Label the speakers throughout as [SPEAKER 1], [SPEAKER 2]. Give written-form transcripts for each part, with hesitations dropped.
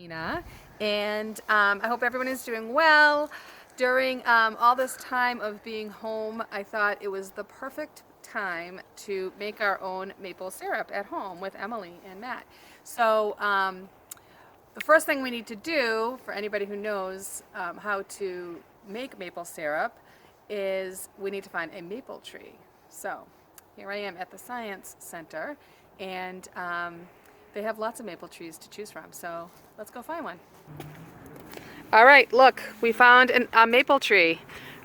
[SPEAKER 1] Christina, and I hope everyone is doing well. During all this time of being home, I thought it was the perfect time to make our own maple syrup at home with Emily and Matt. So the first thing we need to do, for anybody who knows how to make maple syrup, is we need to find a maple tree. So here I am at the Science Center, and they have lots of maple trees to choose from. So let's go find one. All right, look, we found a maple tree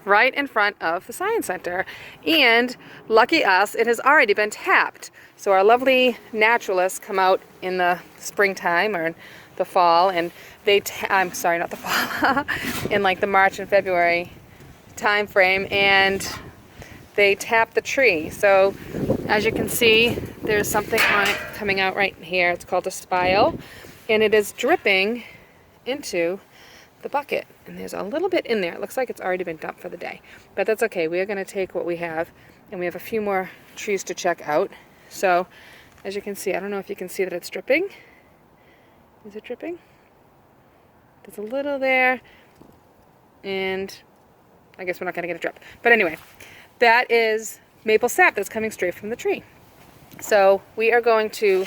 [SPEAKER 1] right in front of the Science Center. And lucky us, it has already been tapped. So our lovely naturalists come out in the springtime or in the fall, and I'm sorry, not the fall, in like the March and February time frame, and they tap the tree. So as you can see, there's something on it coming out right here. It's called a spile, and it is dripping into the bucket, and there's a little bit in there. It looks like it's already been dumped for the day, but that's okay. We are going to take what we have, and we have a few more trees to check out. So as you can see, I don't know if you can see that it's dripping. Is it dripping? There's a little there, and I guess we're not going to get a drip, but anyway, that is maple sap that's coming straight from the tree. So we are going to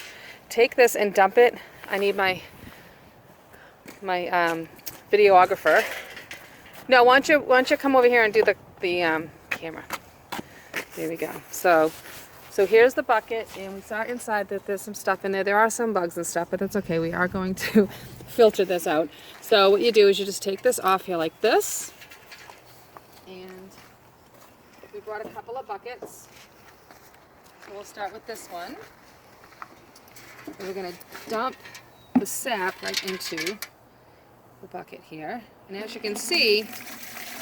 [SPEAKER 1] take this and dump it. I need my videographer. No, why don't you come over here and do the camera. There we go. So here's the bucket, and we saw inside that there's some stuff in there. There are some bugs and stuff, but that's okay. We are going to filter this out. So what you do is you just take this off here like this, and we brought a couple of buckets. So we'll start with this one. And we're going to dump the sap right into the bucket here. And as you can see,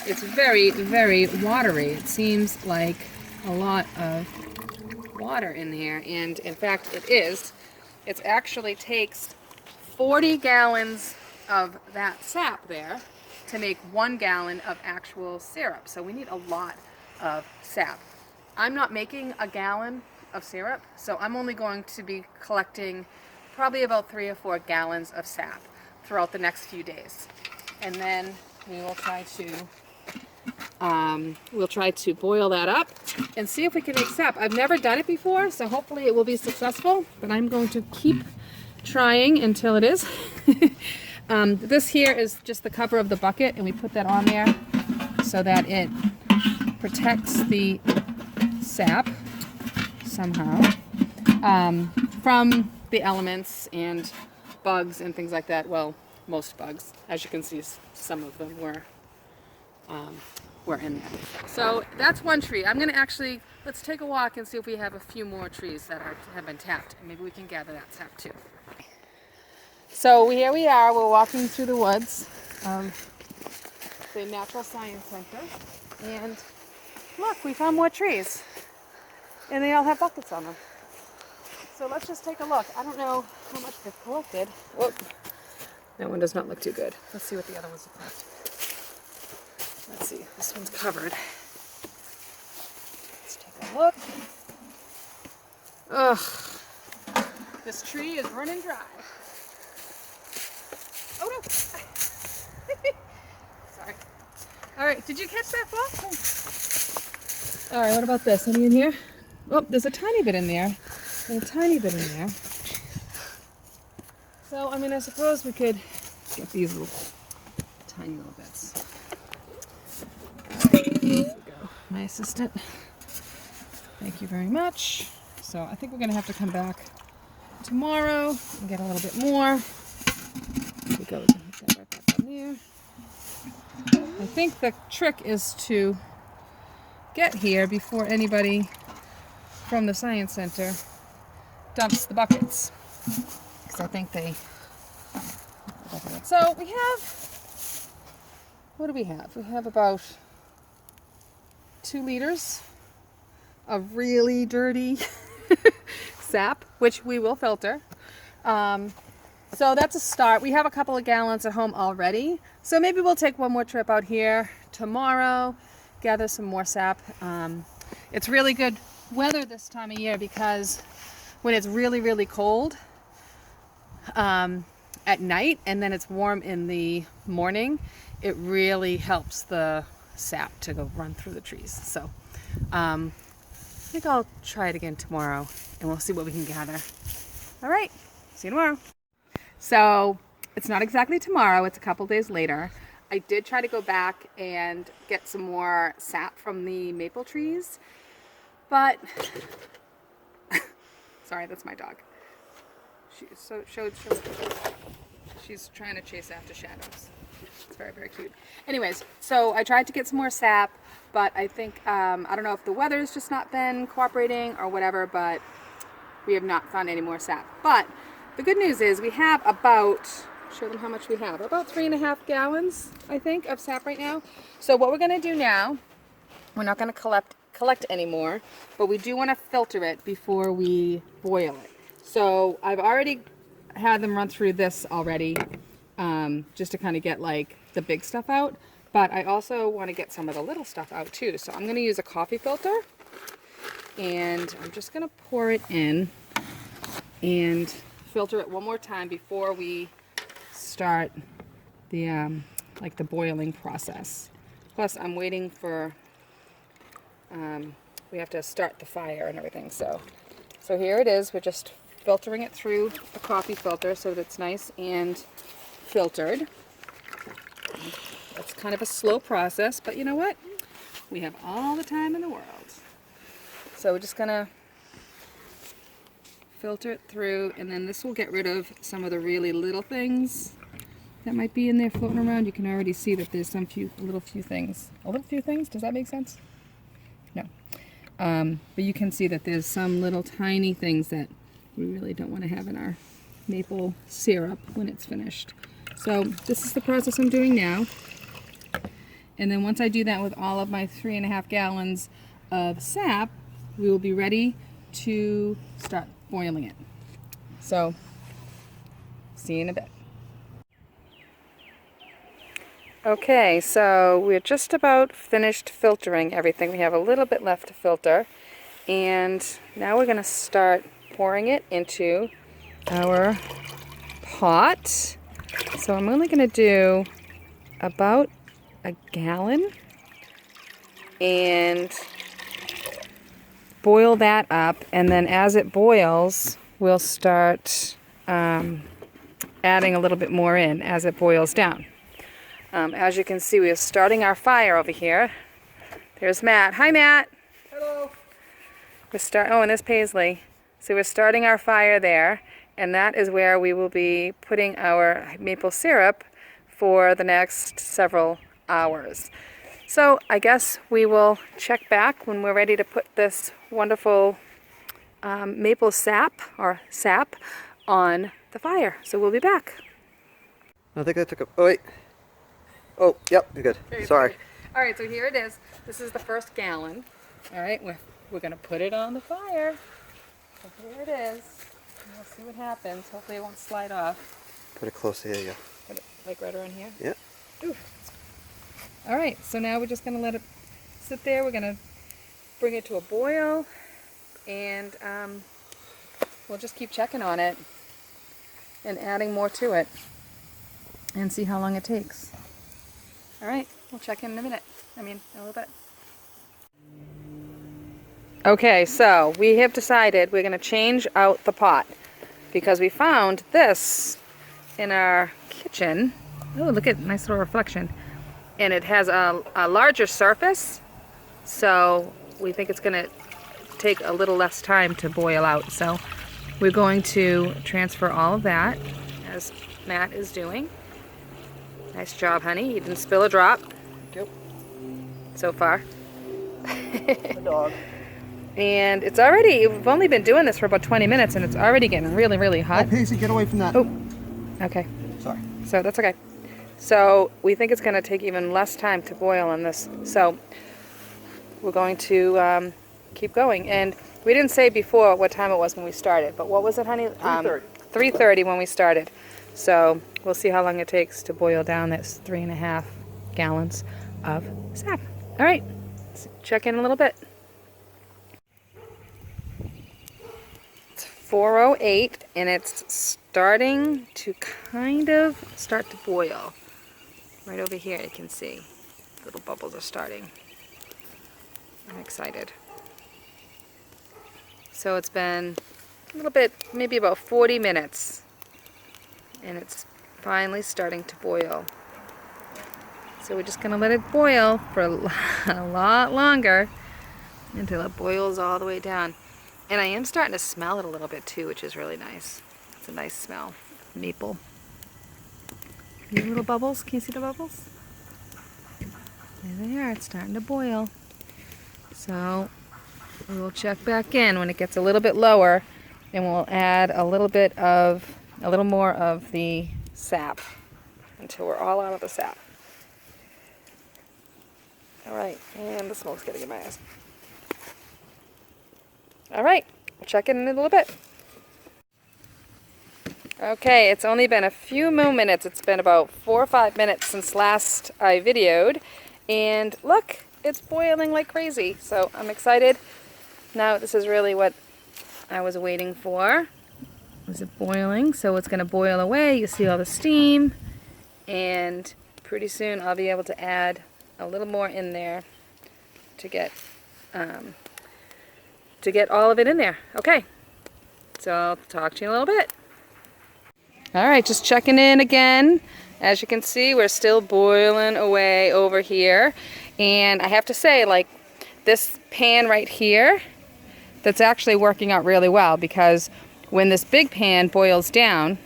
[SPEAKER 1] it's very, very watery. It seems like a lot of water in here, and in fact it is. It actually takes 40 gallons of that sap there to make 1 gallon of actual syrup. So we need a lot of sap. I'm not making a gallon of syrup, so I'm only going to be collecting probably about 3 or 4 gallons of sap throughout the next few days. And then we will try to boil that up and see if we can make sap. I've never done it before, so hopefully it will be successful, but I'm going to keep trying until it is. This here is just the cover of the bucket, and we put that on there so that it protects the sap somehow from the elements and bugs and things like that. Well, most bugs. As you can see, some of them were in there. So that's one tree. I'm going to let's take a walk and see if we have a few more trees that have been tapped, and maybe we can gather that sap too. So here we are. We're walking through the woods of the Natural Science Center, and look, we found more trees, and they all have buckets on them. So let's just take a look. I don't know how much they've collected. Whoop. That one does not look too good. Let's see what the other ones look like. Let's see, this one's covered. Let's take a look. Ugh, this tree is running dry. Oh no! Sorry. All right, did you catch that ball? All right, what about this? Any in here? Oh, there's a tiny bit in there, and a tiny bit in there. So, I mean, I suppose we could get these little, tiny little bits. There we go. My assistant. Thank you very much. So I think we're going to have to come back tomorrow and get a little bit more. There we go. We can put that right back on there. I think the trick is to get here before anybody from the Science Center dumps the buckets. Because I think they... So we have... What do we have? We have about 2 liters of really dirty sap, which we will filter. So that's a start. We have a couple of gallons at home already. So maybe we'll take one more trip out here tomorrow, gather some more sap. It's really good weather this time of year because when it's really, really cold, at night and then it's warm in the morning, it really helps the sap to go run through the trees. So I think I'll try it again tomorrow and we'll see what we can gather. All right, see you tomorrow. So it's not exactly tomorrow, it's a couple days later. I did try to go back and get some more sap from the maple trees, but sorry, that's my dog. She's trying to chase after shadows. It's very, very cute. Anyways, so I tried to get some more sap, but I think, I don't know if the weather's just not been cooperating or whatever, but we have not found any more sap. But the good news is we have about, show them how much we have, about 3.5 gallons, I think, of sap right now. So what we're gonna do now, we're not gonna collect anymore, but we do wanna filter it before we boil it. So I've already had them run through this already, just to kind of get like the big stuff out, but I also want to get some of the little stuff out too. So I'm going to use a coffee filter and I'm just going to pour it in and filter it one more time before we start the like the boiling process. Plus I'm waiting for we have to start the fire and everything. So here it is. We're just filtering it through a coffee filter so that it's nice and filtered. It's kind of a slow process, but you know what? We have all the time in the world. So we're just gonna filter it through, and then this will get rid of some of the really little things that might be in there floating around. You can already see that there's some few things. A little few things? Does that make sense? No. But you can see that there's some little tiny things that we really don't want to have in our maple syrup when it's finished. So this is the process I'm doing now. And then once I do that with all of my 3.5 gallons of sap, we will be ready to start boiling it. So see you in a bit. Okay, so we're just about finished filtering everything. We have a little bit left to filter. And now we're going to start pouring it into our pot. So I'm only going to do about a gallon and boil that up, and then as it boils we'll start adding a little bit more in as it boils down. As you can see, we're starting our fire over here. There's Matt. Hi Matt.
[SPEAKER 2] Hello.
[SPEAKER 1] Oh, and there's Paisley. So we're starting our fire there, and that is where we will be putting our maple syrup for the next several hours. So I guess we will check back when we're ready to put this wonderful maple sap on the fire. So we'll be back.
[SPEAKER 2] I think I took a. Oh wait. Oh, yep, you're good.
[SPEAKER 1] Okay,
[SPEAKER 2] Sorry.
[SPEAKER 1] All right, so here it is. This is the first gallon. All right, we're gonna put it on the fire. So here it is. And we'll see what happens. Hopefully it won't slide off.
[SPEAKER 2] Put it close here, yeah.
[SPEAKER 1] Put it like right around here.
[SPEAKER 2] Yeah.
[SPEAKER 1] Ooh. All right, so now we're just gonna let it sit there. We're gonna bring it to a boil, and we'll just keep checking on it and adding more to it and see how long it takes. All right, we'll check in a minute. In a little bit. Okay, so we have decided we're going to change out the pot because we found this in our kitchen. Oh, look at nice little reflection. And it has a larger surface, so we think it's going to take a little less time to boil out. So we're going to transfer all of that, as Matt is doing. Nice job, honey. You didn't spill a drop.
[SPEAKER 2] Thank you.
[SPEAKER 1] So far.
[SPEAKER 2] The dog.
[SPEAKER 1] And it's already, we've only been doing this for about 20 minutes and it's already getting really, really hot.
[SPEAKER 2] Oh, Pacey, get away from that.
[SPEAKER 1] Oh, okay.
[SPEAKER 2] Sorry.
[SPEAKER 1] So that's okay. So we think it's going to take even less time to boil on this. So we're going to keep going. And we didn't say before what time it was when we started, but what was it, honey?
[SPEAKER 2] 3:30.
[SPEAKER 1] 3:30 when we started. So we'll see how long it takes to boil down this 3.5 gallons of sap. All right, let's check in a little bit. It's 4:08 and it's starting to kind of start to boil. Right over here you can see little bubbles are starting. I'm excited. So it's been a little bit, maybe about 40 minutes, and it's finally starting to boil. So we're just gonna let it boil for a lot longer until it boils all the way down. And I am starting to smell it a little bit too, which is really nice. It's a nice smell. Maple. See the little bubbles? Can you see the bubbles? There they are. It's starting to boil. So we'll check back in when it gets a little bit lower, and we'll add a little more of the sap until we're all out of the sap. All right, and the smoke's getting in my eyes. All right, we'll check in a little bit. Okay, it's only been a few more minutes. It's been about 4 or 5 minutes since last I videoed, and look, it's boiling like crazy. So I'm excited. Now this is really what I was waiting for. Is it boiling? So it's going to boil away. You see all the steam, and pretty soon I'll be able to add a little more in there to get all of it in there. Okay, so I'll talk to you in a little bit. All right, just checking in again. As you can see, we're still boiling away over here, and I have to say, like, this pan right here, that's actually working out really well, because when this big pan boils down,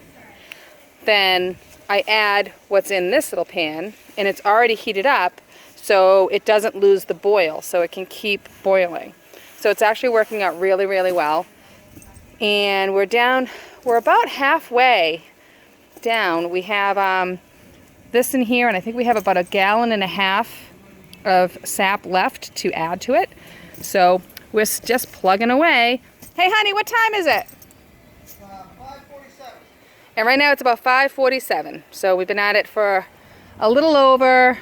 [SPEAKER 1] then I add what's in this little pan, and it's already heated up, so it doesn't lose the boil, so it can keep boiling. So it's actually working out really, really well. And we're about halfway down. We have this in here, and I think we have about 1.5 gallons of sap left to add to it. So we're just plugging away. Hey honey, what time is it?
[SPEAKER 2] 5:47.
[SPEAKER 1] And right now it's about 5:47. So we've been at it for a little over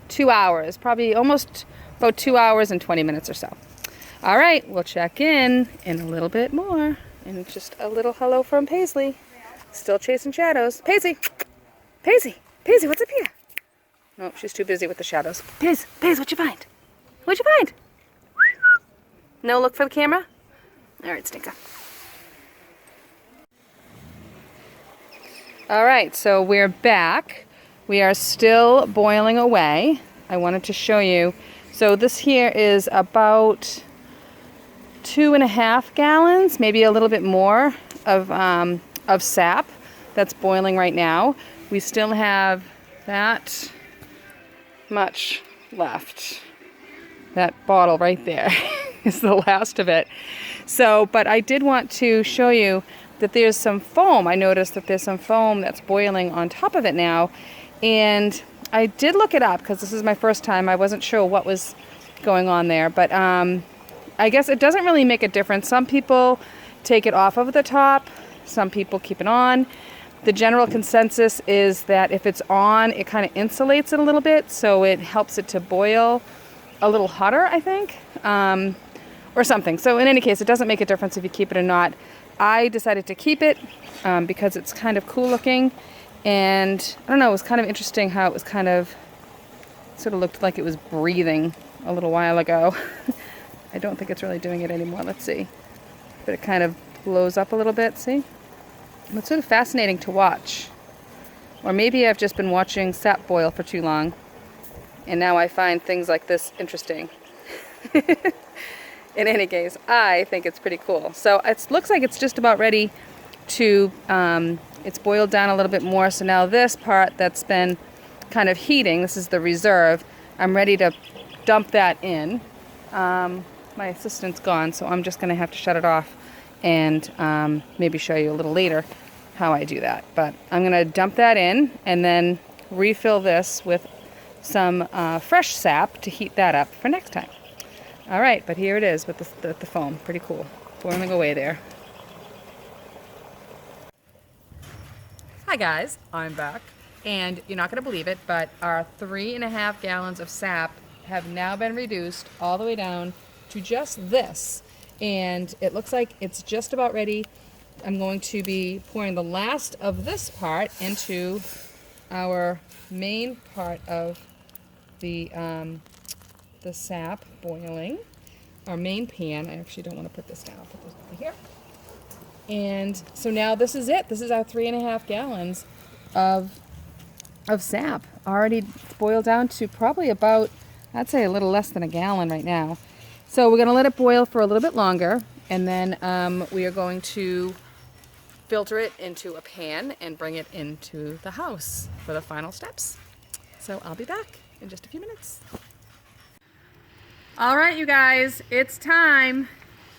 [SPEAKER 1] 2 hours, probably almost about 2 hours and 20 minutes or so. All right, we'll check in a little bit more. And just a little hello from Paisley. Still chasing shadows. Paisley! Paisley! Paisley, what's up here? No, she's too busy with the shadows. Paisley, what'd you find? What'd you find? No look for the camera? All right, Stinker. All right, so we're back. We are still boiling away. I wanted to show you. So this here is about 2.5 gallons, maybe a little bit more of sap that's boiling right now. We still have that much left. That bottle right there is the last of it. So, but I did want to show you that there's some foam. I noticed that there's some foam that's boiling on top of it now. And I did look it up because this is my first time. I wasn't sure what was going on there, but I guess it doesn't really make a difference. Some people take it off of the top, some people keep it on. The general consensus is that if it's on, it kind of insulates it a little bit, so it helps it to boil a little hotter, I think, or something. So in any case, it doesn't make a difference if you keep it or not. I decided to keep it because it's kind of cool looking, and I don't know, it was kind of interesting how it was kind of, sort of looked like it was breathing a little while ago. I don't think it's really doing it anymore. Let's see. But it kind of blows up a little bit, see? It's sort of fascinating to watch. Or maybe I've just been watching sap boil for too long, and now I find things like this interesting. In any case, I think it's pretty cool. So it looks like it's just about ready to, it's boiled down a little bit more. So now this part that's been kind of heating, this is the reserve, I'm ready to dump that in. My assistant's gone, so I'm just going to have to shut it off and maybe show you a little later how I do that. But I'm going to dump that in and then refill this with some fresh sap to heat that up for next time. All right, but here it is with the foam. Pretty cool. Boiling away there. Hi guys, I'm back. And you're not going to believe it, but our 3.5 gallons of sap have now been reduced all the way down to just this. And it looks like it's just about ready I'm going to be pouring the last of this part into our main part of the sap boiling. Our main pan. I actually don't want to put this down. I'll put this over here. And so now this is it. This is our 3.5 gallons of sap already boiled down to probably about, I'd say a little less than a gallon right now. So we're going to let it boil for a little bit longer, and then we are going to filter it into a pan and bring it into the house for the final steps. So I'll be back in just a few minutes. All right, you guys, it's time.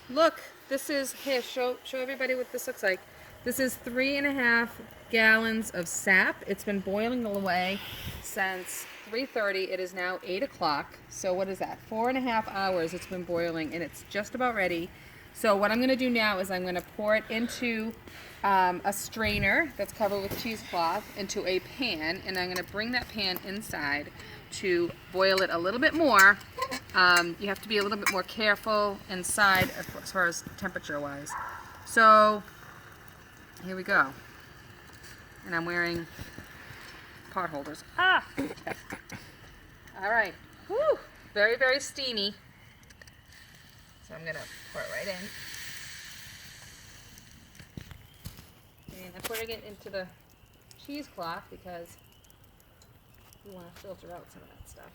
[SPEAKER 1] Look, this is, here, show everybody what this looks like. This is 3.5 gallons of sap. It's been boiling away since 3:30. It is now 8 o'clock. So what is that? 4.5 hours it's been boiling, and it's just about ready. So what I'm going to do now is I'm going to pour it into a strainer that's covered with cheesecloth into a pan, and I'm going to bring that pan inside to boil it a little bit more. You have to be a little bit more careful inside as far as temperature wise. So here we go. And I'm wearing pot holders. Ah! All right. Woo! Very, very steamy. So I'm going to pour it right in. And I'm putting it into the cheesecloth because we want to filter out some of that stuff.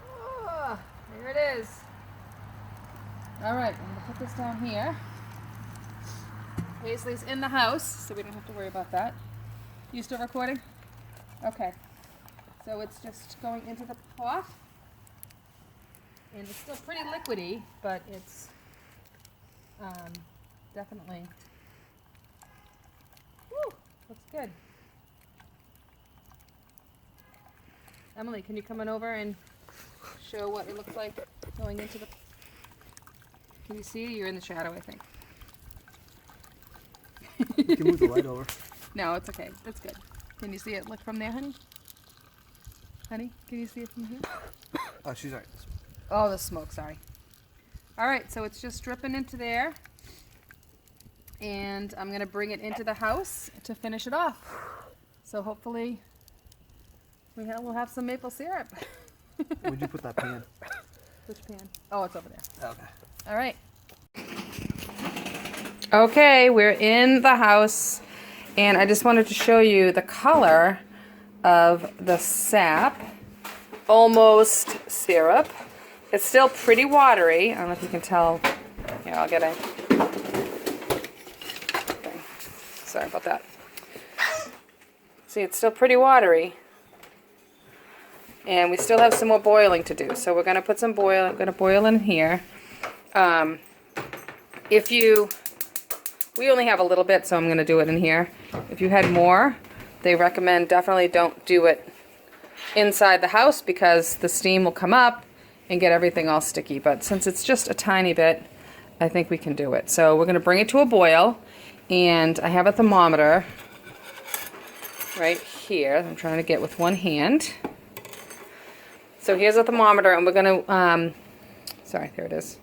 [SPEAKER 1] Oh, there it is. All right, I'm going to put this down here. Paisley's in the house, so we don't have to worry about that. You still recording? Okay. So it's just going into the pot. And it's still pretty liquidy, but it's definitely, woo, looks good. Emily, can you come on over and show what it looks like going into the, can you see? You're in the shadow, I think.
[SPEAKER 2] You can move the light over.
[SPEAKER 1] No, it's okay. It's good. Can you see it? Look from there, honey. Honey, can you see it from here?
[SPEAKER 2] Oh, she's right.
[SPEAKER 1] Oh, the smoke, sorry. All right, so it's just dripping into there. And I'm going to bring it into the house to finish it off. So hopefully we'll have some maple syrup.
[SPEAKER 2] Where'd you put that pan?
[SPEAKER 1] Which pan? Oh, it's over there.
[SPEAKER 2] Okay.
[SPEAKER 1] All right. Okay, we're in the house, and I just wanted to show you the color of the sap. Almost syrup. It's still pretty watery. I don't know if you can tell. Here, I'll get a... Okay. Sorry about that. See, it's still pretty watery. And we still have some more boiling to do. So we're going to put some boil. I'm going to boil in here. We only have a little bit, so I'm going to do it in here. If you had more, they recommend definitely don't do it inside the house because the steam will come up and get everything all sticky. But since it's just a tiny bit, I think we can do it. So we're going to bring it to a boil, and I have a thermometer right here. I'm trying to get with one hand. So here's a thermometer, and we're going to, sorry, there it is.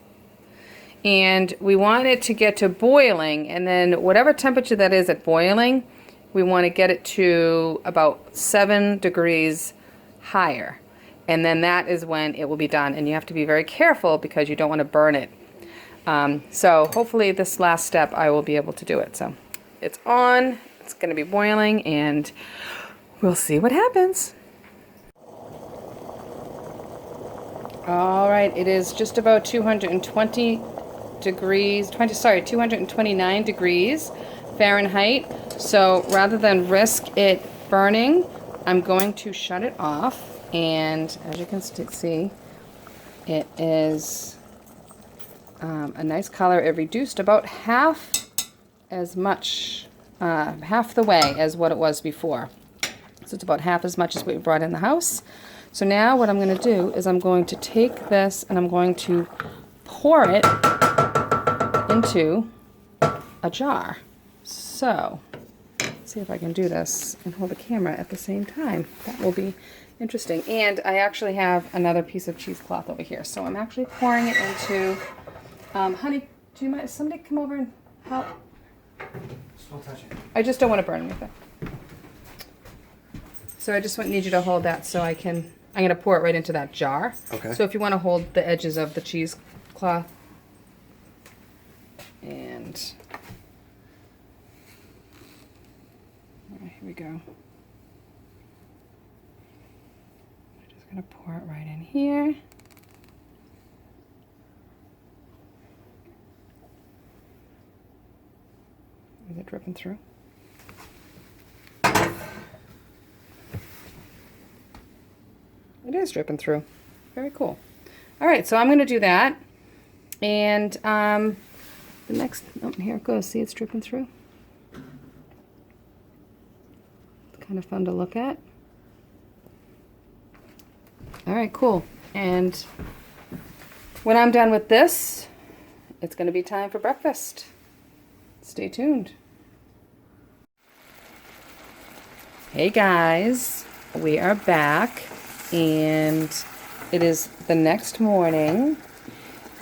[SPEAKER 1] And we want it to get to boiling, and then whatever temperature that is at boiling, we want to get it to about 7 degrees higher. And then that is when it will be done. And you have to be very careful because you don't want to burn it. So hopefully this last step I will be able to do it. So it's on, it's going to be boiling, and we'll see what happens. All right, it is just about 220 degrees, 229 degrees Fahrenheit. So rather than risk it burning, I'm going to shut it off. And as you can see, it is a nice color. It reduced about half as much, half the way as what it was before. So it's about half as much as what we brought in the house. So now what I'm going to do is I'm going to take this and I'm going to pour it into a jar. So Let's see if I can do this and hold the camera at the same time. That will be interesting. And I actually have another piece of cheesecloth over here. So I'm actually pouring it into, honey, do you mind, somebody come over and help?
[SPEAKER 2] Don't touch it.
[SPEAKER 1] I just don't want to burn anything. So I just need you to hold that so I'm going to pour it right into that jar.
[SPEAKER 2] Okay.
[SPEAKER 1] So if you want to hold the edges of the cheesecloth. And all right, here we go. I'm just going to pour it right in here. Is it dripping through? It is dripping through. Very cool. All right, so I'm going to do that. And the next, oh, here it goes. See, it's dripping through. It's kind of fun to look at. All right, cool. And when I'm done with this, it's going to be time for breakfast. Stay tuned. Hey guys, we are back. And it is the next morning,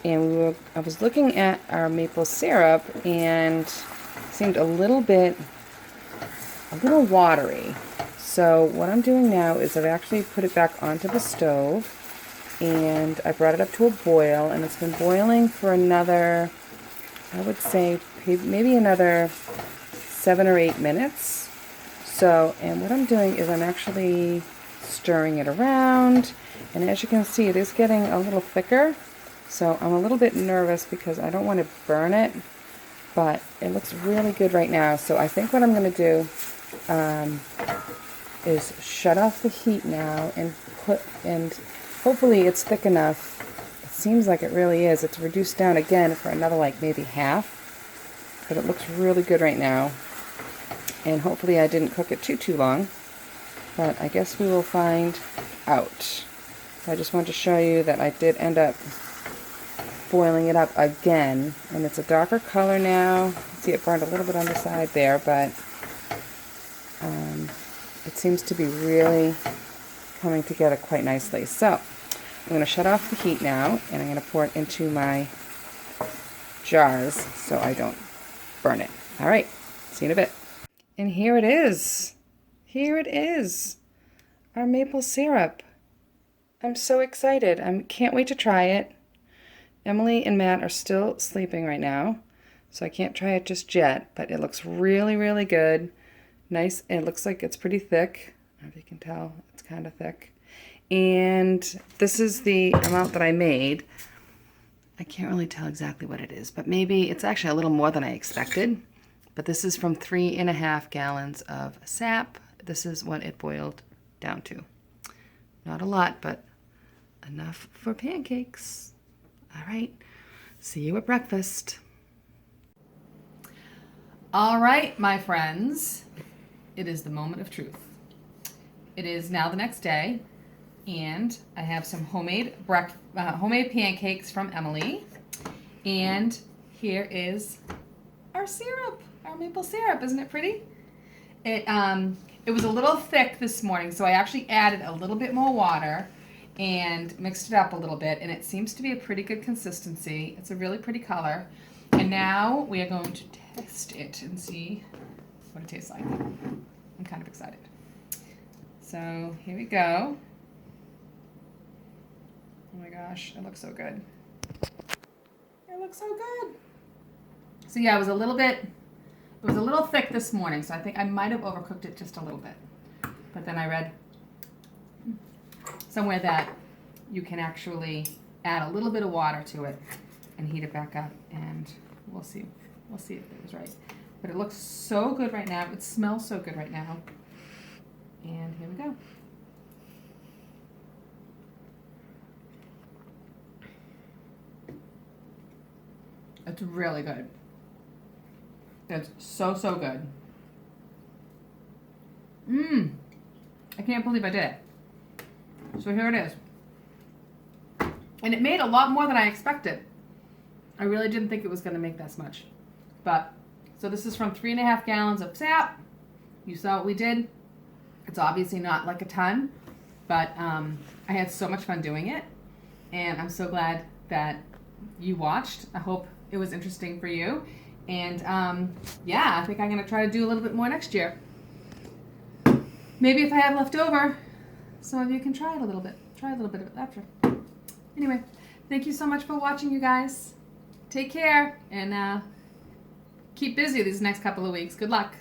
[SPEAKER 1] and I was looking at our maple syrup and it seemed a little watery. So what I'm doing now is I've actually put it back onto the stove, and I brought it up to a boil, and it's been boiling for another, I would say maybe another 7 or 8 minutes. So, and what I'm doing is I'm actually stirring it around, and as you can see, it is getting a little thicker, so I'm a little bit nervous because I don't want to burn it, but it looks really good right now. So I think what I'm going to do is shut off the heat now and hopefully it's thick enough. It seems like it really is. It's reduced down again for another like maybe half, but it looks really good right now, and hopefully I didn't cook it too long. But I guess we will find out. I just wanted to show you that I did end up boiling it up again. And it's a darker color now. See, it burned a little bit on the side there, but it seems to be really coming together quite nicely. So I'm going to shut off the heat now, and I'm going to pour it into my jars so I don't burn it. All right, see you in a bit. And here it is. Here it is, our maple syrup. I'm so excited. I can't wait to try it. Emily and Matt are still sleeping right now, so I can't try it just yet, but it looks really, really good. Nice. It looks like it's pretty thick. I don't know if you can tell, it's kind of thick. And this is the amount that I made. I can't really tell exactly what it is, but maybe it's actually a little more than I expected. But this is from 3.5 gallons of sap. This is what it boiled down to. Not a lot, but enough for pancakes. All right, see you at breakfast. All right, my friends, it is the moment of truth. It is now the next day, and I have some homemade pancakes from Emily. And here is our syrup, our maple syrup. Isn't it pretty? It was a little thick this morning, so I actually added a little bit more water and mixed it up a little bit, and it seems to be a pretty good consistency. It's a really pretty color. And now we are going to test it and see what it tastes like. I'm kind of excited. So here we go. Oh my gosh, it looks so good. It looks so good. So yeah, it was a little thick this morning, so I think I might have overcooked it just a little bit. But then I read somewhere that you can actually add a little bit of water to it and heat it back up, and we'll see. We'll see if it was right. But it looks so good right now. It smells so good right now. And here we go. It's really good. It's so, so good. I can't believe I did it. So here it is. And it made a lot more than I expected. I really didn't think it was going to make this much. But, so this is from 3.5 gallons of sap you saw what we did. It's obviously not like a ton, but I had so much fun doing it, and I'm so glad that you watched. I hope it was interesting for you, and yeah, I think I'm going to try to do a little bit more next year. Maybe if I have left over, some of you can try it a little bit. Try a little bit of it after. Anyway, thank you so much for watching, you guys. Take care, and keep busy these next couple of weeks. Good luck.